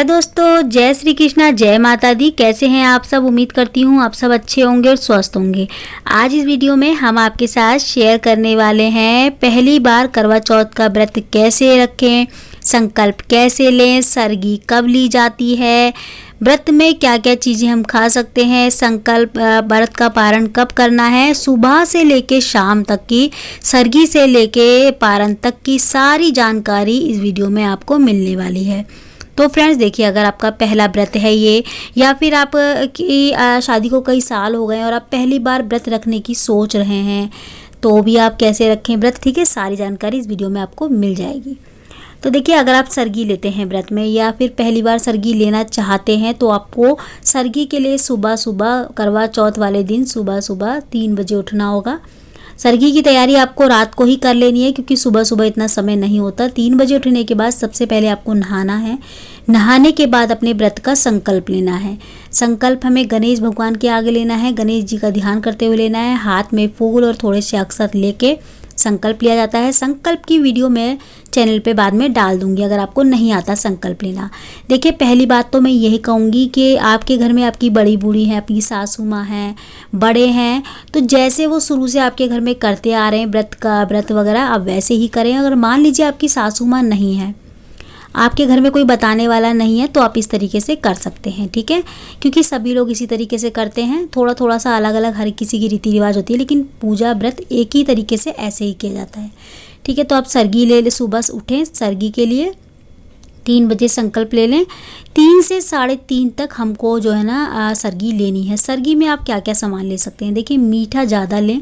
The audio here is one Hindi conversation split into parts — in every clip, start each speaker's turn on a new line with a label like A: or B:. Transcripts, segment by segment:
A: हेलो दोस्तों, जय श्री कृष्णा, जय माता दी। कैसे हैं आप सब? उम्मीद करती हूँ आप सब अच्छे होंगे और स्वस्थ होंगे। आज इस वीडियो में हम आपके साथ शेयर करने वाले हैं पहली बार करवा चौथ का व्रत कैसे रखें, संकल्प कैसे लें, सरगी कब ली जाती है, व्रत में क्या क्या चीज़ें हम खा सकते हैं, संकल्प व्रत का पारण कब करना है, सुबह से लेके शाम तक की, सरगी से लेके पारण तक की सारी जानकारी इस वीडियो में आपको मिलने वाली है। तो फ्रेंड्स देखिए, अगर आपका पहला व्रत है ये, या फिर आप की शादी को कई साल हो गए और आप पहली बार व्रत रखने की सोच रहे हैं, तो भी आप कैसे रखें व्रत, ठीक है, सारी जानकारी इस वीडियो में आपको मिल जाएगी। तो देखिए, अगर आप सरगी लेते हैं व्रत में या फिर पहली बार सरगी लेना चाहते हैं, तो आपको सरगी के लिए सुबह सुबह करवा चौथ वाले दिन सुबह सुबह 3 बजे उठना होगा। सरगी की तैयारी आपको रात को ही कर लेनी है, क्योंकि सुबह सुबह इतना समय नहीं होता। 3 बजे उठने के बाद सबसे पहले आपको नहाना है। नहाने के बाद अपने व्रत का संकल्प लेना है। संकल्प हमें गणेश भगवान के आगे लेना है, गणेश जी का ध्यान करते हुए लेना है। हाथ में फूल और थोड़े से अक्षत लेके संकल्प लिया जाता है। संकल्प की वीडियो मैं चैनल पे बाद में डाल दूंगी, अगर आपको नहीं आता संकल्प लेना। देखिए, पहली बात तो मैं यही कहूँगी कि आपके घर में आपकी बड़ी बूढ़ी है, आपकी सासू माँ हैं, बड़े हैं, तो जैसे वो शुरू से आपके घर में करते आ रहे हैं व्रत वगैरह, आप वैसे ही करें। अगर मान लीजिए आपकी सासू माँ नहीं है, आपके घर में कोई बताने वाला नहीं है, तो आप इस तरीके से कर सकते हैं, ठीक है, क्योंकि सभी लोग इसी तरीके से करते हैं। थोड़ा थोड़ा सा अलग अलग हर किसी की रीति रिवाज होती है, लेकिन पूजा व्रत एक ही तरीके से ऐसे ही किया जाता है, ठीक है। तो आप सरगी ले सुबह उठें, सरगी के लिए 3 बजे संकल्प ले लें। 3 से 3:30 तक हमको जो है ना सरगी लेनी है। सरगी में आप क्या क्या सामान ले सकते हैं? देखिए, मीठा ज़्यादा लें,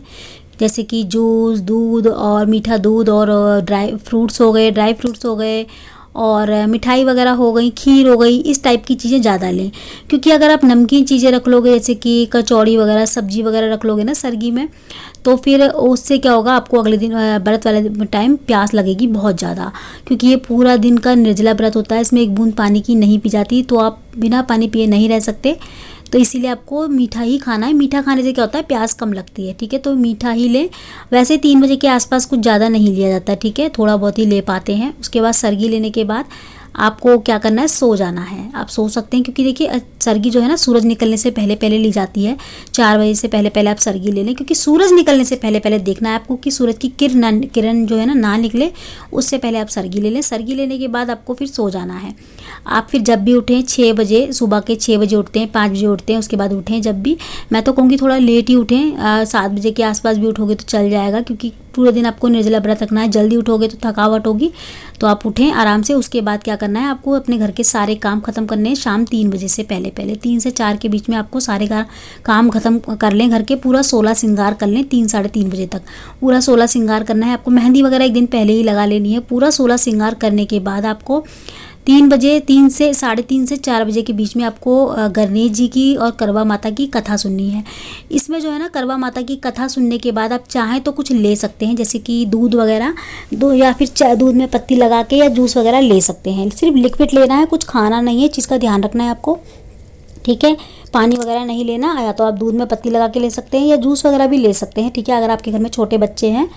A: जैसे कि जूस, दूध और मीठा दूध, और ड्राई फ्रूट्स हो गए और मिठाई वगैरह हो गई, खीर हो गई, इस टाइप की चीज़ें ज़्यादा लें। क्योंकि अगर आप नमकीन चीज़ें रख लोगे, जैसे कि कचौड़ी वगैरह, सब्जी वगैरह रख लोगे ना सरगी में, तो फिर उससे क्या होगा, आपको अगले दिन व्रत वाले टाइम प्यास लगेगी बहुत ज़्यादा, क्योंकि ये पूरा दिन का निर्जला व्रत होता है। इसमें एक बूंद पानी की नहीं पी जाती, तो आप बिना पानी पिए नहीं रह सकते। तो इसीलिए आपको मीठा ही खाना है। मीठा खाने से क्या होता है, प्यास कम लगती है, ठीक है। तो मीठा ही लें। वैसे 3 बजे के आसपास कुछ ज़्यादा नहीं लिया जाता, ठीक है, थोड़ा बहुत ही ले पाते हैं। उसके बाद सरगी लेने के बाद आपको क्या करना है, सो जाना है। आप सो सकते हैं, क्योंकि देखिए सरगी जो है ना सूरज निकलने से पहले पहले ली जाती है। 4 बजे से पहले पहले आप सरगी ले लें, क्योंकि सूरज निकलने से पहले पहले देखना है आपको कि सूरज की किरण जो है ना निकले, उससे पहले आप सरगी ले लें। सरगी लेने के बाद आपको फिर सो जाना है। आप फिर जब भी उठें 6 बजे, सुबह के 6 बजे उठते हैं, 5 बजे उठते हैं, उसके बाद उठें जब भी। मैं तो कहूँगी थोड़ा लेट ही उठें, 7 बजे के आसपास भी उठोगे तो चल जाएगा, क्योंकि पूरे दिन आपको निर्जला व्रत रखना है। जल्दी उठोगे तो थकावट होगी, तो आप उठें आराम से। उसके बाद क्या करना है, आपको अपने घर के सारे काम खत्म करने हैं शाम 3 बजे से पहले पहले। 3 से 4 के बीच में आपको सारे काम खत्म कर लें। घर के पूरा 16 श्रृंगार कर लें। 3 साढ़े 3 बजे तक पूरा 16 श्रृंगार करना है। आपको मेहंदी वगैरह एक दिन पहले ही लगा लेनी है। पूरा 16 श्रृंगार करने के बाद आपको 3 बजे, 3 से 3:30 से 4 बजे के बीच में आपको गणेश जी की और करवा माता की कथा सुननी है। इसमें जो है ना, करवा माता की कथा सुनने के बाद आप चाहें तो कुछ ले सकते हैं, जैसे कि दूध वगैरह, या फिर दूध में पत्ती लगा के या जूस वगैरह ले सकते हैं। सिर्फ लिक्विड लेना है, कुछ खाना नहीं है, चीज़ का ध्यान रखना है आपको, ठीक है। पानी वगैरह नहीं लेना, या तो आप दूध में पत्ती लगा के ले सकते हैं, या जूस वगैरह भी ले सकते हैं, ठीक है। अगर आपके घर में छोटे बच्चे हैं,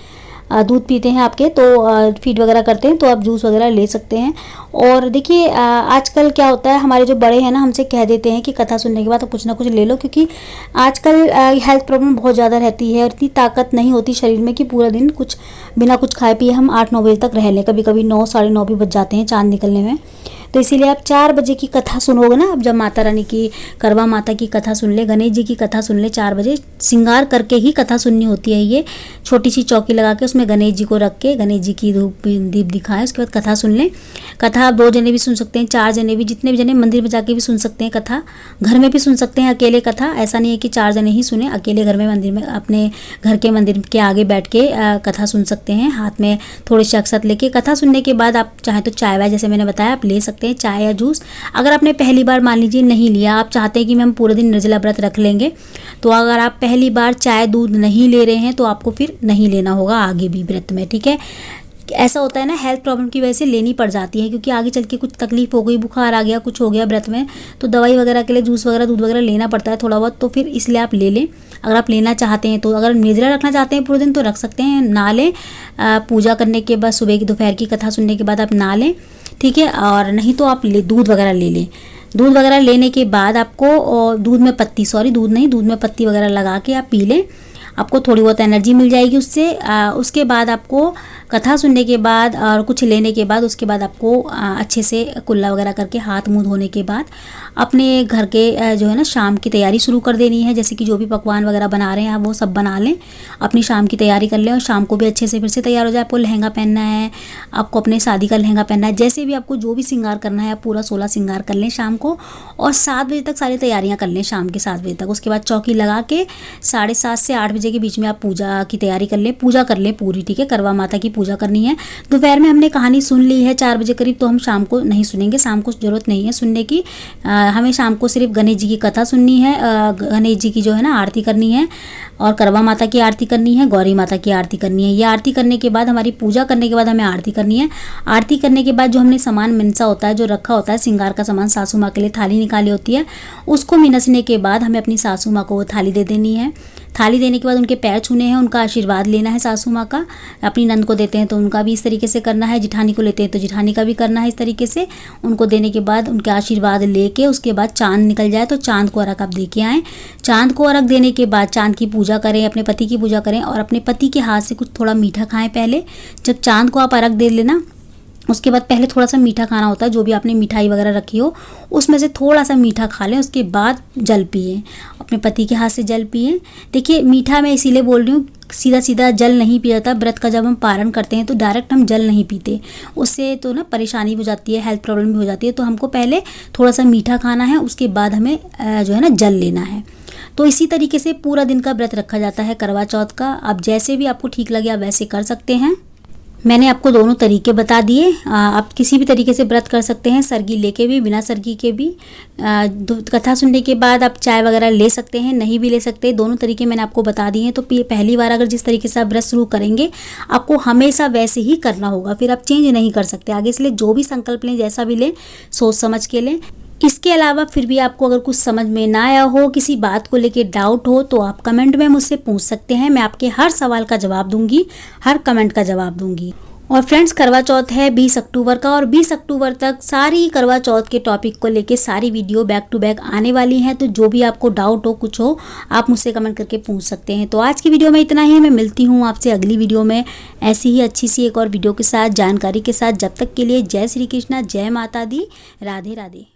A: दूध पीते हैं आपके, तो फीड वगैरह करते हैं, तो आप जूस वगैरह ले सकते हैं। और देखिए, आजकल क्या होता है, हमारे जो बड़े हैं ना, हमसे कह देते हैं कि कथा सुनने के बाद तो कुछ ना कुछ ले लो, क्योंकि आजकल हेल्थ प्रॉब्लम बहुत ज़्यादा रहती है और इतनी ताकत नहीं होती शरीर में कि पूरा दिन बिना कुछ खाए पिए हम 8-9 बजे तक रह लें। कभी कभी 9 साढ़े 9 भी बज जाते हैं चाँद निकलने में। तो इसीलिए आप 4 बजे की कथा सुनोगे ना, अब जब माता रानी की, करवा माता की कथा सुन ले, गणेश जी की कथा सुन ले, 4 बजे श्रृंगार करके ही कथा सुननी होती है। ये छोटी सी चौकी लगा के उसमें गणेश जी को रख के गणेश जी की धूप दीप दिखाएं, उसके बाद कथा सुन लें। कथा आप 2 जने भी सुन सकते हैं, 4 जने भी, जितने भी जने, मंदिर में जाके भी सुन सकते हैं कथा, घर में भी सुन सकते हैं अकेले कथा। ऐसा नहीं है कि 4 जने ही सुने, अकेले घर में मंदिर में अपने घर के मंदिर के आगे बैठ के कथा सुन सकते हैं, हाथ में थोड़े से अक्षत लेके। कथा सुनने के बाद आप चाहें तो चाय वाय, जैसे मैंने बताया, आप ले सकते हैं, चाय या जूस। अगर आपने पहली बार मान लीजिए नहीं लिया, आप चाहते हैं कि हम पूरे दिन निर्जला व्रत रख लेंगे, तो अगर आप पहली बार चाय दूध नहीं ले रहे हैं, तो आपको फिर नहीं लेना होगा आगे भी व्रत में, ठीक है। ऐसा होता है ना, हेल्थ प्रॉब्लम की वजह से लेनी पड़ जाती है, क्योंकि आगे चल के कुछ तकलीफ हो गई, बुखार आ गया, कुछ हो गया व्रत में, तो दवाई वगैरह के लिए जूस वगैरह दूध वगैरह लेना पड़ता है थोड़ा बहुत, तो फिर इसलिए आप ले लें अगर आप लेना चाहते हैं। तो अगर निर्जला रखना चाहते हैं पूरे दिन तो रख सकते हैं, ना लें। पूजा करने के बाद सुबह की दोपहर की कथा सुनने के बाद आप ना लें, ठीक है। और नहीं तो आप दूध वगैरह ले लें। दूध वगैरह लेने के बाद आपको दूध में पत्ती वगैरह लगा के आप पी लें, आपको थोड़ी बहुत एनर्जी मिल जाएगी उससे। उसके बाद आपको कथा सुनने के बाद और कुछ लेने के बाद उसके बाद आपको अच्छे से कुल्ला वगैरह करके हाथ मुंह धोने के बाद अपने घर के जो है ना शाम की तैयारी शुरू कर देनी है। जैसे कि जो भी पकवान वगैरह बना रहे हैं आप वो सब बना लें, अपनी शाम की तैयारी कर लें और शाम को भी अच्छे से फिर से तैयार हो जाए। आपको लहंगा पहनना है, आपको अपने शादी का लहंगा पहनना है, जैसे भी आपको जो भी श्रृंगार करना है आप पूरा 16 श्रृंगार कर लें शाम को, और 7 बजे तक सारी तैयारियाँ कर लें, शाम के 7 बजे तक। उसके बाद चौकी लगा के 7:30 से 8 बजे के बीच में आप पूजा की तैयारी कर लें, पूजा कर लें पूरी, ठीक है। करवा माता की पूजा करनी है। दोपहर में हमने कहानी सुन ली है 4 बजे करीब, तो हम शाम को नहीं सुनेंगे, शाम को ज़रूरत नहीं है सुनने की। हमें शाम को सिर्फ गणेश जी की कथा सुननी है, गणेश जी की जो है ना आरती करनी है, और करवा माता की आरती करनी है, गौरी माता की आरती करनी है। ये आरती करने के बाद, हमारी पूजा करने के बाद हमें आरती करनी है। आरती करने के बाद जो हमने सामान मिनसा होता है, जो रखा होता है श्रृंगार का सामान, सासू माँ के लिए थाली निकाली होती है, उसको मिनसने के बाद हमें अपनी सासू माँ को वो थाली दे देनी है। थाली देने के बाद उनके पैर छूने हैं, उनका आशीर्वाद लेना है सासू माँ का। अपनी नंद को देते हैं तो उनका भी इस तरीके से करना है, जिठानी को लेते हैं तो जिठानी का भी करना है इस तरीके से। उनको देने के बाद उनके आशीर्वाद लेके उसके बाद चांद निकल जाए तो चांद को अर्घ आप दे के आएँ। चांद को अर्घ देने के बाद चांद की पूजा करें, अपने पति की पूजा करें, और अपने पति के हाथ से कुछ थोड़ा मीठा खाएँ पहले। जब चांद को आप अर्घ दे लेना, उसके बाद पहले थोड़ा सा मीठा खाना होता है, जो भी आपने मिठाई वगैरह रखी हो उसमें से थोड़ा सा मीठा खा लें। उसके बाद जल पिए, अपने पति के हाथ से जल पिए। देखिए मीठा मैं इसीलिए बोल रही हूँ, सीधा सीधा जल नहीं पिया जाता। व्रत का जब हम पारण करते हैं तो डायरेक्ट हम जल नहीं पीते, उससे तो ना परेशानी हो जाती है, हेल्थ प्रॉब्लम भी हो जाती है। तो हमको पहले थोड़ा सा मीठा खाना है, उसके बाद हमें जो है ना जल लेना है। तो इसी तरीके से पूरा दिन का व्रत रखा जाता है करवा चौथ का। आप जैसे भी आपको ठीक लगे आप वैसे कर सकते हैं। मैंने आपको दोनों तरीके बता दिए। आप किसी भी तरीके से व्रत कर सकते हैं, सरगी लेके भी, बिना सरगी के भी। कथा सुनने के बाद आप चाय वगैरह ले सकते हैं, नहीं भी ले सकते। दोनों तरीके मैंने आपको बता दिए हैं। तो पहली बार अगर जिस तरीके से आप व्रत शुरू करेंगे आपको हमेशा वैसे ही करना होगा, फिर आप चेंज नहीं कर सकते आगे। इसलिए जो भी संकल्प लें, जैसा भी लें, सोच समझ के लें। इसके अलावा फिर भी आपको अगर कुछ समझ में ना आया हो, किसी बात को लेके डाउट हो, तो आप कमेंट में मुझसे पूछ सकते हैं। मैं आपके हर सवाल का जवाब दूंगी, हर कमेंट का जवाब दूंगी। और फ्रेंड्स, करवा चौथ है 20 अक्टूबर का, और 20 अक्टूबर तक सारी करवा चौथ के टॉपिक को लेके सारी वीडियो बैक टू बैक आने वाली हैं। तो जो भी आपको डाउट हो, कुछ हो, आप मुझसे कमेंट करके पूछ सकते हैं। तो आज की वीडियो में इतना ही। मैं मिलती हूँ आपसे अगली वीडियो में ऐसी ही अच्छी सी एक और वीडियो के साथ, जानकारी के साथ। जब तक के लिए जय श्री कृष्णा, जय माता दी, राधे राधे।